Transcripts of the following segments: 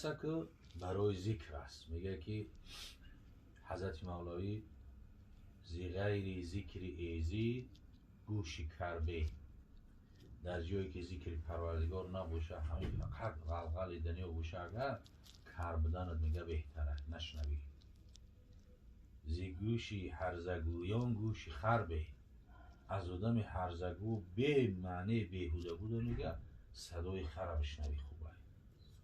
است که برای ذکر است. میگه که حضرت مولوی زی غیر ذکر ایزی گوشی کربه، در جایی که ذکر پروردگار نباشه همین فقط غلغل دنیا باشه، اگر کر بدنت میگه بهتره نشنوی. زی گوشی هرزگویان گوشی خربه، از آدم هرزگو به معنی بیهوده بوده میگه صدای خر بشنوی خوبه.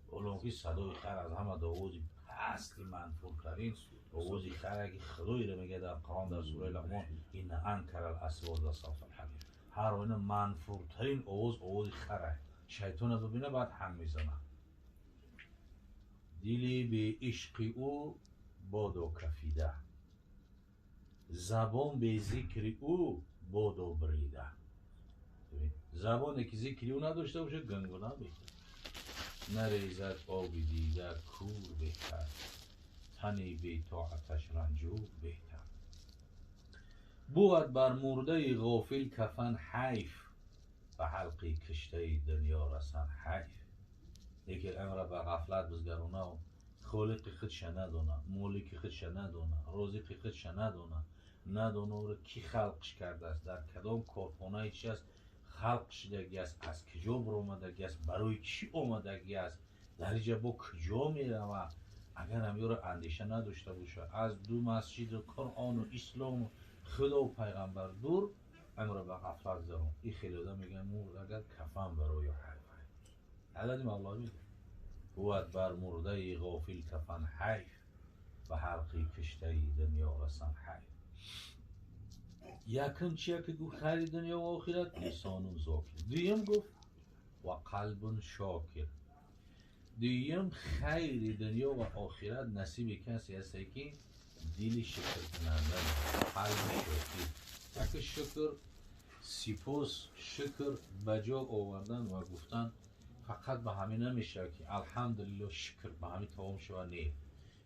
اولون که صدای خر از همه آواز اصلی منفورترین آواز خر که خدایی رو میگه در قرآن در سوره لقمان این انکر الاصوات لصوت الحمیر، هر آینه منفورترین آواز خره. شیطان رو ببینه بعد هم میزنه. دلی به عشق او بادو کفیده، زبان به ذکر او بادو بریده. زبانی که ذکری او نداشته باشه گنگونه بهتر. نریزد آبی دیگر کور بهتر، تنی بی طاعتش رنجور بهتر. بود بر مرده غافل کفن حیف، به حلقی کشته دنیا رسن حیف. یکی امر به غفلت بزگرونه و خالق خودش ندونه، مالک خودش ندونه، رازق خودش ندونه، ندونه او را کی خلقش کرده است، در کدام کارخانه چی است خلق شدگی است، از کجا برآمدگی است، برای چی آمدگی است، در اینجا با کجا میروه. اگر هم را اندیشه نداشته باشه از دو مسجد و قرآن و اسلام و خدا و پیغمبر دور، امر به غفلت زدن. این خیلی آدم میگن مرد اگر کفن برای حیف. علت مولا میگه بود بر مرده غافل کفن حیف، به حلقی کشته دنیا رسن حیف. یکم چیه که گفت خیر دنیا و آخرت لسان ذاکر، دویم گفت و قلب شاکر. دویم خیر دنیا و آخرت نصیب کسی هست که دل شکر کننده، قلب شاکر. یک شکر سپاس، شکر بجا آوردن و گفتن فقط به همین نمیشه که الحمدلله شکر به همین تمام شود، نه.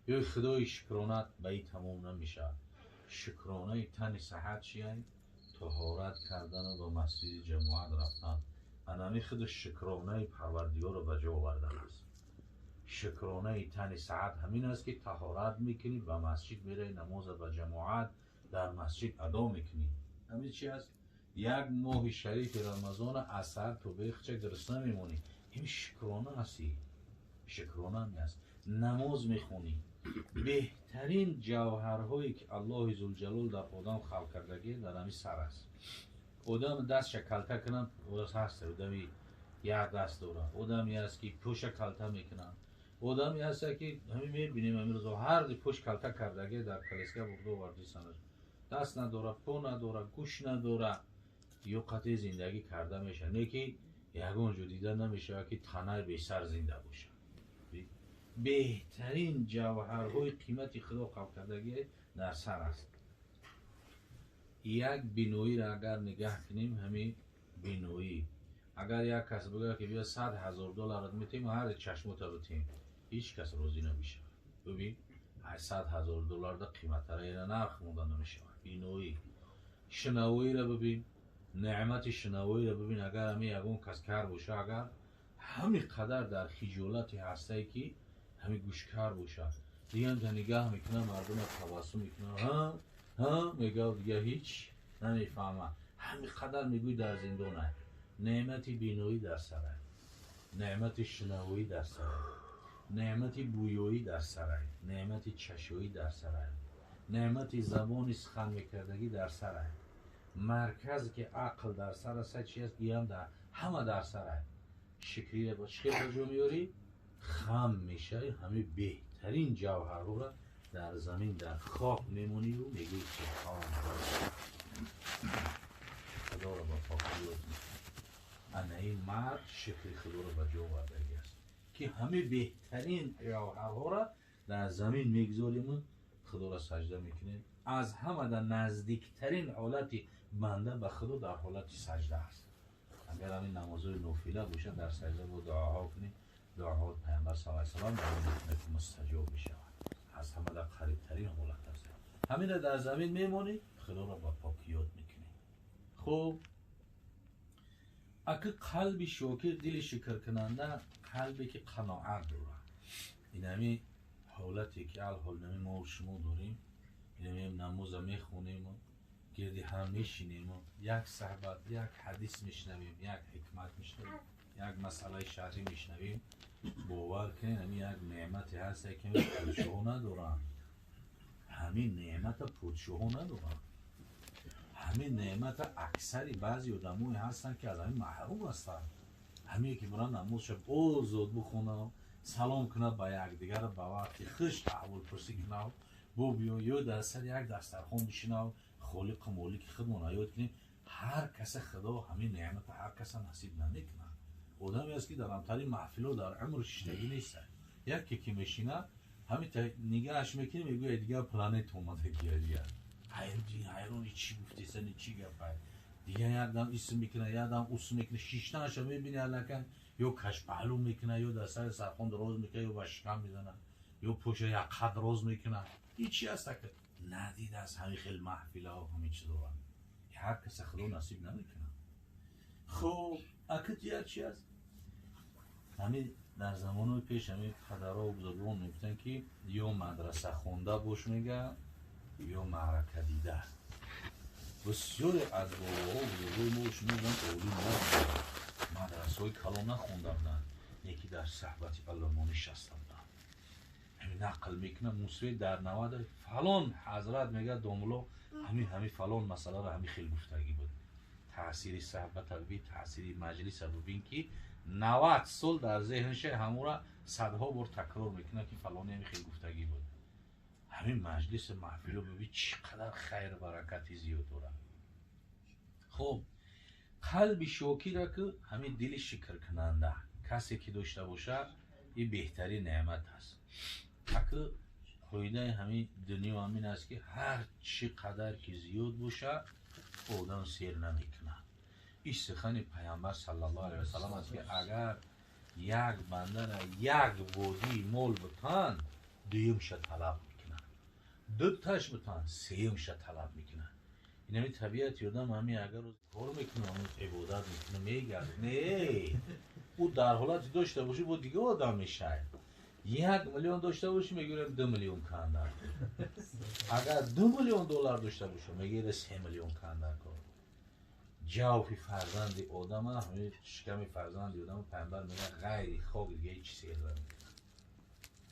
یا خدای شکرانت به این تمام نمیشه. شکرانه تن صحت چیه؟ طهارت کردن و به مسجد جماعت رفتن. انمی خود شکرانه پروردگار رو به جا آوردن است. شکرانه تن صحت همین است که طهارت میکنی، به مسجد میره، نماز به جماعت در مسجد ادا میکنی. همین چی است؟ یک ماه شریف رمضان اثر تو بخچه گرسنه میمونی، این شکرانه هستی. شکرانه می است. نماز میخونی. بهترین جوهرهایی که الله ذوالجلال در آدم خلق کردگی در همین سر است. آدم دست کلته کنن درست هست، آدمی یک دست داره، آدمی هست که پوش کلته میکنن، آدمی هست که همین میبینیم همین روزا هر دی پوش کلته کردگی در کلیسکه برده وردی سنش، دست نداره، پو نداره، گوش نداره، یا قطع زندگی کرده میشه، نه که یگان جو دیده نمیشه که تنه بی سر زنده باشه. بهترین جوهرهای قیمت خدا خلق کردگی در سر است. یک بینایی را اگر نگاه کنیم، همین بینایی اگر یک کس بگه که بیا $100,000 میتیم هر چشمو تا بتیم، هیچ کس راضی نمیشه. ببین $100,000 دا قیمت را اینا نرخ مونده نمیشه. بینایی. شنوایی را ببین، نعمت شنوایی را ببین، اگر همین یگون کس کار باشه، اگر همین قدر در خجالت هسته که همین گوشکار باشه، دیگه هم نگاه میکنه مردم تبسم میکنه، ها میگه دیگه هیچ نمیفهمه، همین قدر میگوی در زندانه. نعمت بینایی در سره، نعمت شنوایی در سره، نعمت بویایی در سره، نعمت چشایی در سره، نعمت زبان سخن میکردگی در سره. مرکز که عقل در سر است چی است؟ این هم در همه در سره. شکری با چه کجا میاری؟ خم میشه. همه بهترین جوهر رو در زمین در خاک میمونی و میگی سبحان الله، خدا رو با پاکی انا این مرد شکر خدا رو به جا آوردگی است که همه بهترین جوهرها را در زمین میگذاریم و خدا را سجده میکنیم. از همه در نزدیکترین حالت بنده به خدا در حالت سجده است. اگر همین نمازهای نافله باشه در سجده با دعاها کنیم، دعاها پیامبر صلی الله علیه و سلم مستجاب میشه. از همه در قریبترین حالت است. همین در زمین میمونی، خدا را با پاکی یاد میکنی. خب اگه قلب شاکر، دل شکر کننده، قلبی که قناعت داره، این همی حالتی که الحال نمی ما و شما داریم، این همی نماز میخونیم و گردی هم میشینیم و یک صحبت، یک حدیث میشنویم، یک حکمت میشنویم، یک مسئله شرعی میشنویم، باور کنین همین یک نعمتی هست که پادشاه ندارن. همین نعمت پادشاه ندارن. همین نعمت اکثری بعضی آدمایی هستن که از همین محروم هستن. همین که برن نماز شب آزاد بخونه، سلام کنه با یک دیگر به وقتی خوش احوال پرسی کنه، بو بیا یا در سر یک دسترخوان بشینه، خالق و مالک خودمون یاد کنیم. هر کس خدا همین نعمت هر کس نصیب نمیکنه. آدمی است که در امثال محفل در عمرش شنیده نیست. یکی که میشینه همین نگاهش میکنه میگه دیگه پلنت اومده دیگه. حیرانی چی گفتی سنی چی گفت دیگه. یادم اسم میکنه، یادم اسم میکنه، شیشتاش میبینی الان یا کش پهلو میکنه، یا در سر سرخوان دراز میکنه، یا باشکم میزنه، یا پشت یک خط دراز میکنه. این چی هست که ندید از همین خیلی محفله ها همین چیز دارن. هر کس خدا نصیب نمیکنه. خب اکت چی هست؟ همین در زمان پیش همین پدرها و بزرگان میگفتن که یا مدرسه خونده باش میگه یا معرکه دیده. بسیاری از باباها و بزرگای ما باش میگن اولی نبودن، مدرسه های کلان نخونده بودن، یکی در صحبت علما نشسته بودن. همین نقل میکنه موسوی در 90 فلان حضرت میگه دوملو همین فلان مسئله رو همین خیلی گفتگی بود. تأثیر صحبت ببین، تأثیر مجلس ببین که 90 سال در ذهنش همون را صدها بار تکرار میکنه که فلانی همین خیلی گفتگی بود. همین مجلس محفل رو ببین چقدر خیر برکتی زیاد داره. خب قلب شوکی را که همین دل شکر کننده کسی که داشته باشه این بهترین نعمت هست. اگه قاعده همین دنیا همین است که هر چقدر که زیاد باشه آدم سیر نمیکنه. این سخن پیامبر صلی الله علیه و سلم است که اگر یک بنده را یک وادی مال بتن دویمش طلب میکنه، دو تاش بتن سیمش طلب میکنه. این همین طبیعت آدم همین اگر کار میکنه همین عبادت میکنه میگرده نه او در حالت داشته باشه با دیگه آدم میشه. 1 میلیون داشته باشی میگیرم 2 میلیون کندر. اگر 2 میلیون دلار داشته باشه میگیره 3 میلیون کندر کن. جوفی فرزند آدم همین شکم فرزند آدم پیامبر میگه غیر خاک دیگه هیچ چیزی نمیکنه.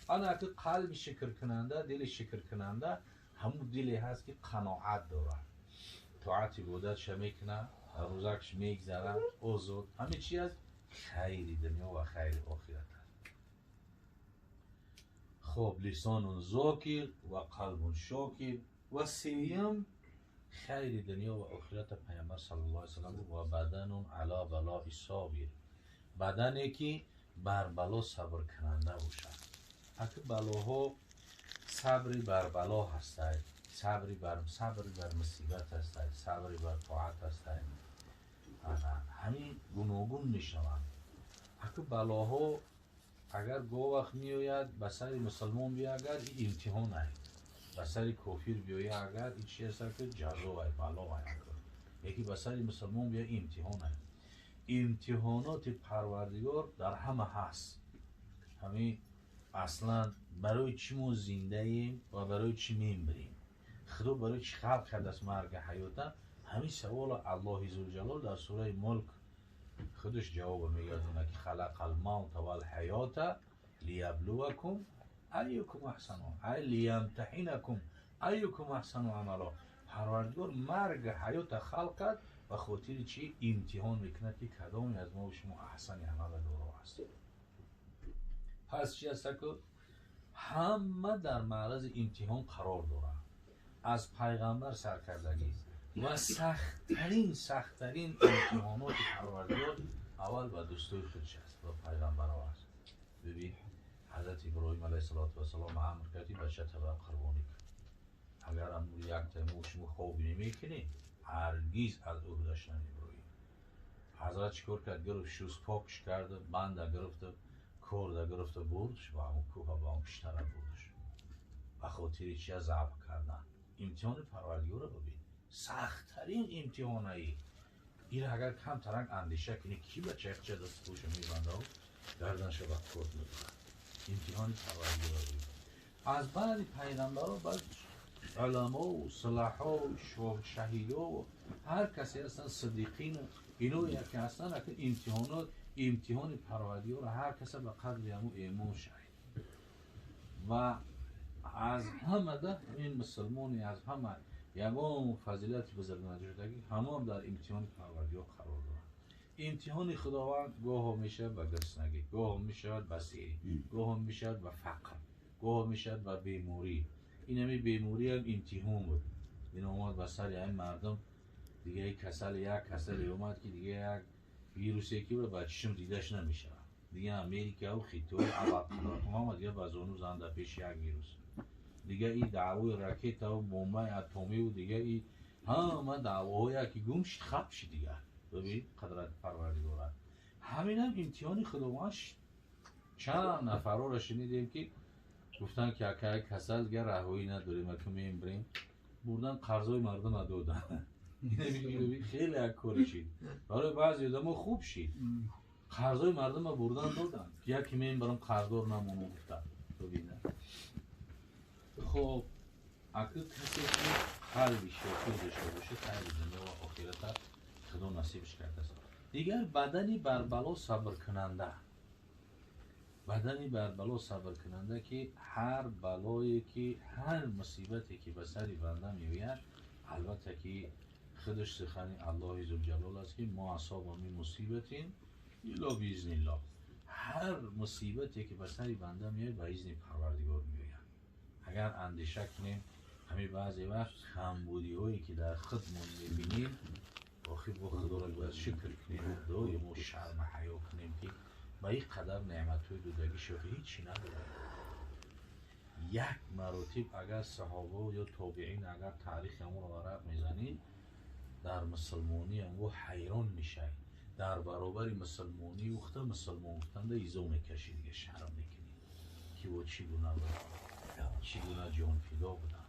آن که قلب شکر کننده، دل شکر کننده همون دلی هست که قناعت داره. طاعت عبادتش میکنه، روزکش میگذره، آزاد همه چی از خیر دنیا و خیر آخرت هست. خب لسان ذاکر و قلب شاکر و سیم خیر دنیا و آخرت پیامبر صلی الله علیه و سلم و بدن علی بلاء صابر، بدنی که بر بلا صبر کننده باشد. اگه بلاها صبری بر بلا هستند، صبری بر مصیبت هستند، صبری بر طاعت هستند، همین گوناگون میشوند. اگه بلاها اگر گاه وقت میآید به سر مسلمان بیا اگر این امتحان است، به سر کافر بیاید اگر این چی است که جزا است بلا است. یکی به سر مسلمان بیا امتحان است. امتحانات پروردگار در همه هست. همین اصلا برای چی ما زنده ایم و برای چی میمیریم، خدا برای چی خلق کرده است مرگ حیات. همین سوال الله ذوالجلال در سوره ملک خودش جواب میگردونه که خلق الموت و الحیات لیبلوکم ایکم احسن ای لیمتحنکم ایکم احسن عملا. پروردگار مرگ حیات خلق کرد و خاطر چی امتحان میکنه که کدام از ما و شما احسن عمل داره است. پس چی است که همه در معرض امتحان قرار دارن. از پیغمبر سرکردگی و سختترین امتحانات پروردگار اول و دوستای خودش است و پیغمبر ها است. ببین حضرت ابراهیم علیه السلام امر کردی بچه طبع قربانی کرد. اگر امور یک تیمو شما خوابی نمیکنی هرگیز از عهده‌اش نمیبری. حضرت چیکار کرد؟ گرفت شوز پاکش کرده، بنده گرفته، کرده گرفته بردش و همون کوه با هم پشتره بردش. و خاطر چی از ضعف کردن. امتحان پروردگار رو ببین، سختترین امتحانایی. این اگر کم ترنگ اندیشه کنی کی بچه چه دست پوش میبنده و گردنش رو کرد میبنده. امتحان پروردگار. از بعد پیغمبران بعد علما و صلاحا و شهیدا و هر کسی هستن صدیقین اینو که هستن اگر امتحان پروردگار هر کسی به قدر همو ایمان شهید و از همه ده این مسلمانی از همه یگان فضیلت بزرگ نجاتگی همه در امتحان پروردگار قرار دارن. امتحان خداوند گاه میشه به گرسنگی، گاه میشه به سیری، گاه میشه به فقر، گاه میشه به بیماری. این همی بیماری هم امتحان بود. این اومد به سر این مردم دیگه یک کسل اومد که دیگه یک ویروسی که به بچشم دیدش نمیشه. دیگه امریکا و خیتوی عبقنا دیگه بازونو زنده پیش یک ویروس. دیگه این دعوای راکت و بمب اتمی و دیگه این همه دعواهایی که گمش خب شد دیگه. ببین قدرت پروردگار. همین هم امتحان خداوندش. چند نفر رو شنیدیم که گفتن که اگه کسل دیگه رهایی نداریم که میم بریم بردن قرضای مردم ندادن. ببین خیلی اکاری شید. برای بعضی آدم خوب شید. قرضای مردم بردن دادن. یکی میم برام قرضدار نمونه گفتن. ببینه. خب اگه کسی که قلبی شاکر داشته باشه خیلی دنیا و آخرت خدا نصیبش کرده است. دیگر بدنی بر بلا صبر کننده. بدنی بر بلا صبر کننده که هر بلایی که هر مصیبتی که به سر بنده میوید البته که خودش سخن الله ذوالجلال است که ما اصاب من مصیبتین الا باذن الله. هر مصیبتی که به سر بنده میاد به اذن پروردگار میوید. اگر اندیشه کنیم همین بعضی وقت کمبودی هایی که در خودمون میبینیم آخی با خدا را باید شکر کنیم دایم و شرم حیا کنیم که با این قدر نعمت های دودگی شوخی هیچی نداره. یک مراتب اگر صحابه یا تابعین اگر تاریخ همون رو ورق میزنید در مسلمانی هم و حیران میشه. در برابر مسلمانی وقتا مسلمان وقتنده ایزو میکشی دیگه شرم میکنی که و چی گونه بودن، چی گونه جان فدا بودن،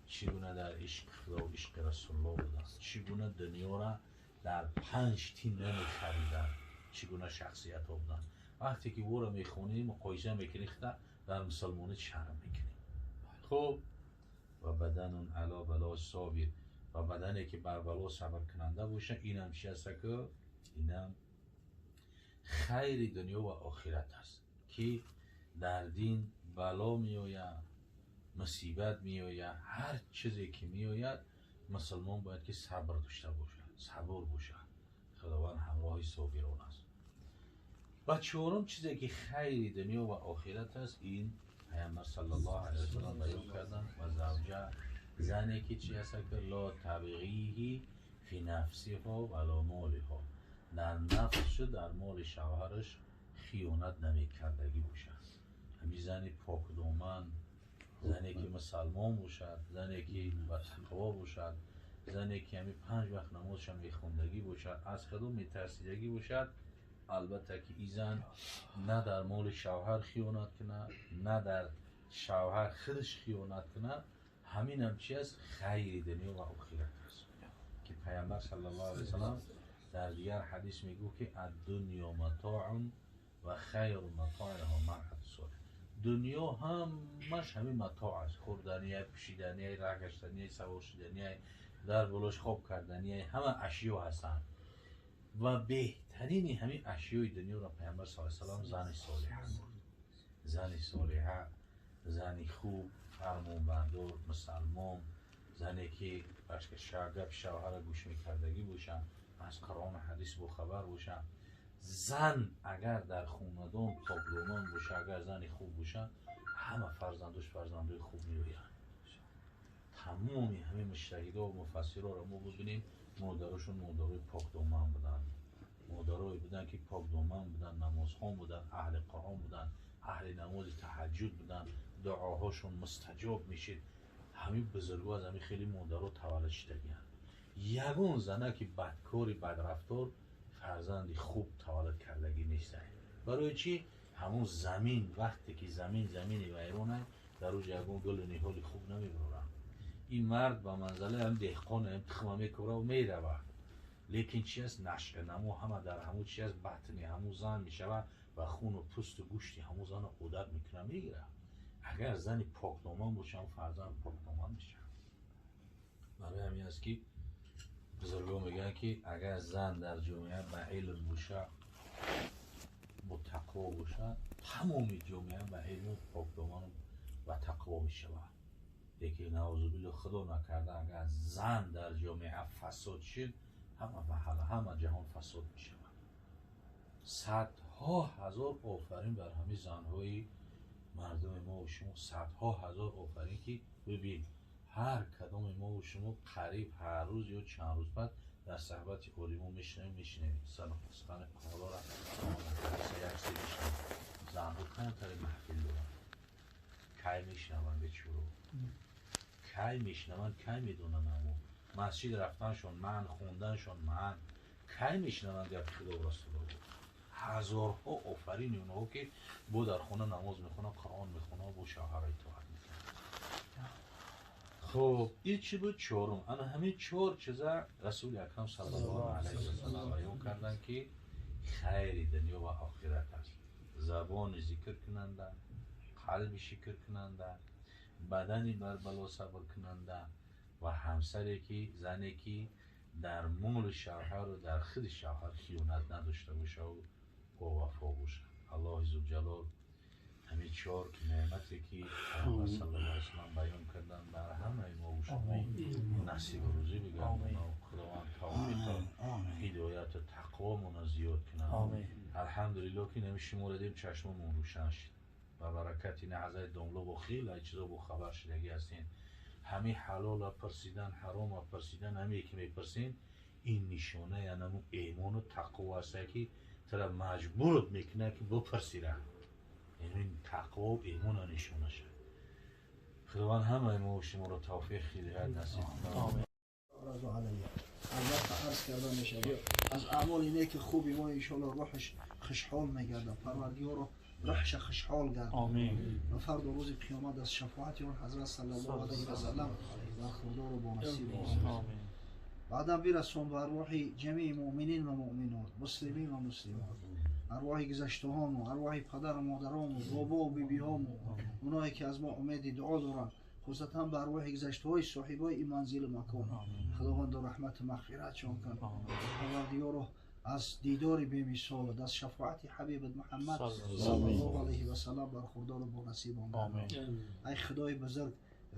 چی گونه در عشق خدا و عشق رسول الله بودن، چی گونه دنیا را در 5 تین نمیخریدن، چی گونه شخصیت ها بودن. وقتی که او را میخونیم مقایسه میکنی در مسلمانیت شرم میکنی. خب و بدن علا بلا صابر و بدنی که بر بلا صبر کننده باشه اینم چی است که اینم خیر دنیا و آخرت است که در دین بلا میآید مصیبت میآید هر چیزی که میآید مسلمان باید که صبر داشته باشد صبور باشد. خداوند همراه صابران است. و چهارم چیزی که خیر دنیا و آخرت است این پیامبر صلی الله علیه و سلم بیان کردن و زوجه زنی که چی است که لا تبغیه فی نفسها ولا مالها در نفسش در مال شوهرش خیانت نمیکردگی باشد. همین زنی پاک دامن، زنی که مسلمان باشد، زنی که با تقوا باشد، زنی که همین 5 وقت نمازش میخوندگی باشد، از خدا میترسیدگی باشد. البته که این زن نه در مال شوهر خیانت کنه نه در شوهر خودش خیانت کنه. همین هم چی است؟ خیر دنیا و آخرت است که پیامبر صلی الله علیه وسلم در دیگر حدیث میگو که الدنیا متاع و خیر متاعها معرفت الصالح. دنیا همش همین متاع است. خوردنی، پوشیدنی، راه گشتنی، سوار شدنی، در بلوش خواب کردنی، همه اشیا هستند. و بهترین همین اشیای دنیا را پیامبر صلی الله علیه و سلم زن صالحه است. زن صالحه، زنی خوب، فرمانبردار، مسلمان، زنی که باشد شاگرد شوهر گوش میکردگی باشن، از قرآن حدیث با خبر باشن. زن اگر در خاندان پاکدامن باشه، اگر زنی خوب باشن، همه فرزندای خوب میآیند. تمامی همه مجتهدا و مفسرا را ما ببینیم مادرشون مادرای پاکدامن بودن، مادرای بودن که پاکدامن بودن، نمازخوان بودن، اهل قرآن بودن، اهل نماز تهجد بودن، دعاهاشون مستجاب میشید. همین بزرگا از همین خیلی مادرها تولد شدگی‌اند. یگان زنه که بدکاری بدرفتار فرزندی خوب تولد کردگی نیست. برای چی؟ همون زمین وقتی که زمینی ویرانه در روز یگان گل نهالی خوب نمیبرن. این مرد با منزله هم دهقان هم تخمه میکوره و میروه، لیکن چی است؟ نشأه نمو همه در همون چی است؟ بطنی همون زن میشوه و و خون و پوست و گوشتی همون زن قدرت میکنه میگیره. اگر زنی پاکنامان باشه هم فرزند پاکنامان میشه. برای همین است که بزرگان میگن که اگر زن در جامعه با علم باشه با تقوا باشه تمامی جامعه با علم پاکدامان و تقوا میشه. یکی نعوذ خدا نکرده اگر زن در جامعه فساد شد همه جهان فساد میشه. صدها هزار آفرین بر همه زنهای مردم ما و شما، صدها هزار آفرین که ببین هر کدام ما و شما قریب هر روز یا چند روز بعد در صحبت علما میشنیم سخن حالا را یک سری میشنیم. زنها کمتر محفل دارن، کی میشنون به چورو، کی میشنون، کی میدونن، اما مسجد رفتنشون من، خوندنشون من، کی میشنون گپ خدا و رسول الله. هزارها آفرین اونها که با در خونه نماز میخونه، قرآن میخونه، با شوهر اطاعت میکنه. خب این چی بود؟ چهارم. انا همین چهار چیزا رسول اکرم صلی الله علیه و سلم بیان کردن که خیر دنیا و آخرت است. زبان ذکر کننده، قلب شکر کننده، بدنی بر بلا صبر کننده و همسری که زنی که در مال شوهر و در خود شوهر خیانت نداشته باشه و با وفا باشه. الله ذوالجلال همین چهار نعمتی که پیامبر صلی الله علیه و سلم بیان کردن بر همه ما و شما نصیب روزی بگردن و خداوند توفیق هدایت و تقوامون زیاد کنن. الحمدلله که نمی شمردیم چشممون روشن شد و برکت این عزای داملو با خیلی چیزا با خبر شدگی هستین. همه حلال پرسیدن، حرام پرسیدن، همه که میپرسین این نشانه یعنی ایمان و تقوا است که ترا مجبورت میکنه که بپرسیره. این تقوا و ایمان نشانه شد. خداوند همه ما و شما را توفیق هدایت نصیب کنه. البته عرض کردن میشه از اعمال اینه که خوبی ما انشاءالله روحش خوشحال میگردن، پروردگار رو روحش خوشحال گردن. آمین. و فردا روز قیامت از شفاعت اون حضرت صلی الله علیه و سلم برخوردار و با نصیب باشیم. آمین. بعدا برسون به ارواح جمیع مؤمنین و مؤمنات، مسلمین و مسلمات، ارواح گذشته هامون، ارواح پدر و مادرامون، بابا و بیبی هامون، اونایی که از ما امید دعا دارن، خصوصا به ارواح گذشته های صاحبای این منزل مکان، خداوند رحمت و مغفرت شان کن. پروردگار رو از دیدار بی‌مثال و از شفاعت حبیب محمد صلی الله علیه و سلم برخوردار و با نصیب آمین. ای خدای بزرگ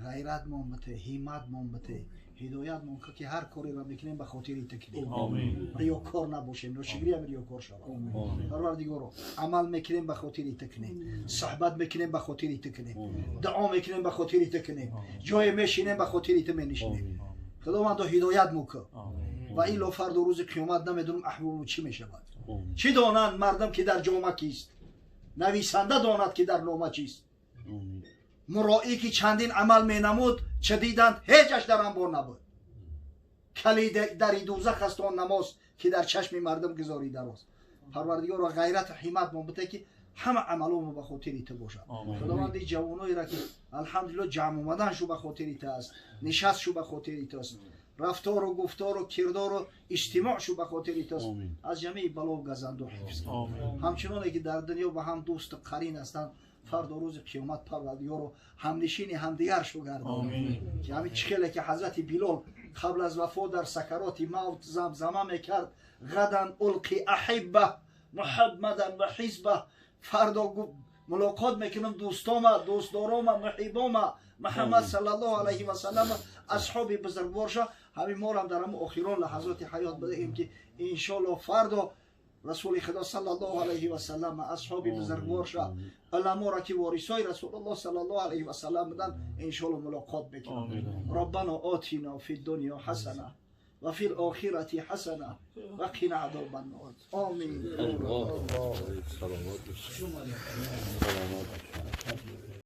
غیرت مون بده، همت مون بده، هدایت مون که هر کاری را میکنیم به خاطر تکلیف. آمین. ریاکار نباشیم، نوشیگری هم ریاکار شویم. پروردگار عمل میکنیم به خاطر تکلیف، صحبت میکنیم به خاطر تکلیف، دعا میکنیم به خاطر تکلیف، جای میشینیم به خاطر تمنشینیم. خداوند هدایت موکه. و ایلا فرد و روز قیامت نمیدونم احوال چی میشه بعد. چی دانند مردم که در جامعه کیست؟ نویسنده داند که در نامه چیست؟ مرایی که چندین عمل می نمود چه دیدند هیچش در انبار نبود. کلید در دوزخ است آن نماز که در چشم مردم گذاریده است. پروردگار و غیرت و همت مونده که همه عملامو به خاطر تو باشد. خداوند این جوانایی را که الحمدلله جمع اومدن شو به خاطر تو است، نشست شو به خاطر تو است، رفتار و گفتار و کردار و اجتماع شو به خاطر تو است، از جمعی بلا و گزند و حفظ کن. همچنانه که در دنیا با هم دوست قرین هستند فردا روز قیامت پروردگار رو همنشین همدیگر شو گردان. که همین چخیله که حضرت بلال قبل از وفات در سکرات موت زمزمه میکرد غدا القی احبه محمدا و حزبه، فردا ملاقات میکنم دوستدارام محبام محمد صلی الله علیه و سلم اصحاب بزرگوار. همین ما هم در آخران لحظات حیات بدهیم که انشالله فردا رسول خدا صلی الله علیه و سلم اصحاب بزرگوار علما را که وارثای رسول الله صلی الله علیه و سلم بودن انشالله ملاقات بکنیم. ربنا آتینا فی الدنیا حسنه و فی الاخرة حسنه و قنا عذاب النار. آمین.